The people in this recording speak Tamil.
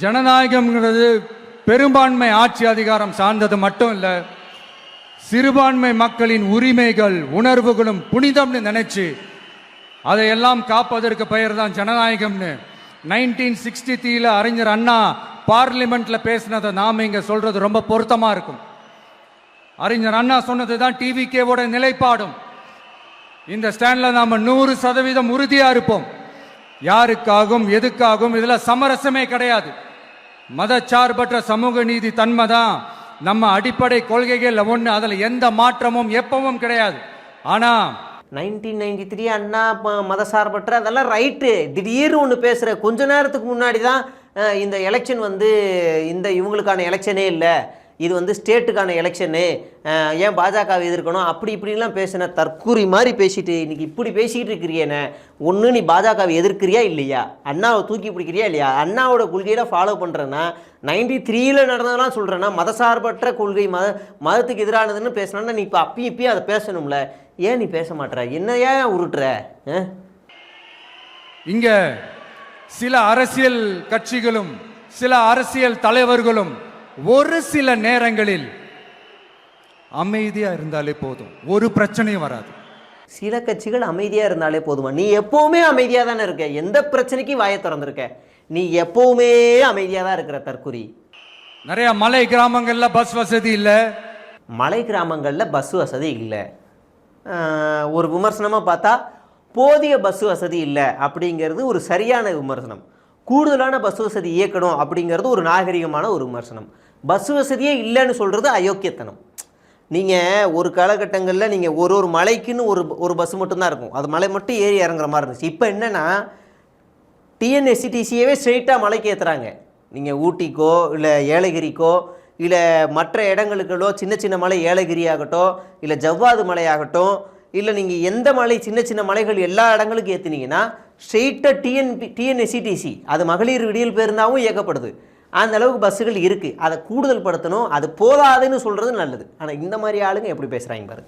ஜனநாயகம்ங்கிறது பெரும்பான்மை ஆட்சி அதிகாரம் சார்ந்தது மட்டும் இல்லை, சிறுபான்மை மக்களின் உரிமைகள் உணர்வுகளும் புனிதம்னு நினைச்சு அதையெல்லாம் காப்பதற்கு பெயர் தான் ஜனநாயகம்னு 1963 அறிஞர் அண்ணா பார்லிமெண்ட்ல பேசினதை நாம இங்க சொல்றது ரொம்ப பொருத்தமா இருக்கும். அறிஞர் அண்ணா சொன்னது தான் டிவிகேவோட நிலைப்பாடும். இந்த ஸ்டாண்ட்ல நாம 100% உறுதியா இருப்போம். யாருக்காகவும் எதுக்காகவும் இதுல சமரசமே கிடையாது. மதச்சார்பற்ற சமூக நீதி தன்மை தான் நம்ம அடிப்படை கொள்கைகள் ஒன்று. அதில் எந்த மாற்றமும் எப்பவும் கிடையாது. ஆனா 1993 அண்ணா மதசார்பற்ற அதெல்லாம் ரைட்டு. திடீர்னு ஒன்று பேசுகிற கொஞ்ச நேரத்துக்கு முன்னாடி தான் இந்த எலெக்ஷன் வந்து இவங்களுக்கான எலெக்ஷனே இல்லை, இது வந்து ஸ்டேட்டுக்கான எலெக்ஷனு, ஏன் பாஜகவை எதிர்க்கணும் அப்படி இப்படிலாம் பேசின தற்கூரி மாதிரி பேசிட்டு இன்னைக்கு இப்படி பேசிக்கிட்டு இருக்கிறியேண்ணே. ஒன்று நீ பாஜகவை எதிர்க்கிறியா இல்லையா, அண்ணாவை தூக்கி பிடிக்கிறியா இல்லையா, அண்ணாவோட கொள்கையில் ஃபாலோ பண்ணுறேன்னா 93 நடந்ததெல்லாம் சொல்கிறேன்னா மதசார்பற்ற கொள்கை மதத்துக்கு எதிரானதுன்னு பேசினா நீ இப்போ அப்பயும் அதை பேசணும்ல. ஏன் நீ பேச மாட்டேற, என்ன ஏன் உருட்டுற? இங்க சில அரசியல் கட்சிகளும் சில அரசியல் தலைவர்களும் ஒரு சில நேரங்களில் அமைதியா இருந்தாலே போதும், ஒரு பிரச்சனையும் வராது. சில கட்சிகள் அமைதியா இருந்தாலே போதுமா? நீ எப்பவுமே அமைதியா தானே இருக்க, எந்த பிரச்சனைக்கும் வாயை திறந்திருக்க, நீ எப்பவுமே அமைதியா தான் இருக்கிற தற்குறி. நிறைய மலை கிராமங்கள்ல பஸ் வசதி இல்லை. மலை கிராமங்களில் பஸ் வசதி இல்லை. ஒரு விமர்சனமாக பார்த்தா போதிய பஸ் வசதி இல்லை அப்படிங்கிறது ஒரு சரியான விமர்சனம். கூடுதலான பஸ் வசதி இயக்கணும் அப்படிங்கிறது ஒரு நாகரிகமான ஒரு விமர்சனம். பஸ் வசதியே இல்லைன்னு சொல்கிறது அயோக்கியத்தனம். நீங்கள் ஒரு காலகட்டங்களில் நீங்கள் ஒரு மலைக்குன்னு ஒரு பஸ் மட்டும்தான் இருக்கும், அது மலை மட்டும் ஏறி இறங்குற மாதிரி இருந்துச்சு. இப்போ என்னென்னா டிஎன்எஸ்சிடிசியவே ஸ்ட்ரெயிட்டாக மலைக்கு ஏற்றுறாங்க. நீங்கள் ஊட்டிக்கோ இல்லை ஏலகிரிக்கோ இல்லை மற்ற இடங்களுக்கோ சின்ன சின்ன மலை ஏலகிரி ஆகட்டும் இல்லை ஜவ்வாது மலையாகட்டும் இல்லை நீங்கள் எந்த மலை சின்ன சின்ன மலைகள் எல்லா இடங்களுக்கும் ஏற்றுனீங்கன்னா ஸ்ட்ரெயிட்டாக டிஎன்எஸ்சிடிசி அது மகளிர் விடியல் பேருந்தாகவும் இயக்கப்படுது. அந்த அளவுக்கு பஸ்ஸுகள் இருக்குது. அதை கூடுதல் படுத்தணும். அது போதாதுன்னு சொல்கிறது நல்லது. ஆனால் இந்த மாதிரி ஆளுங்க எப்படி பேசுகிறாங்க பாருங்க.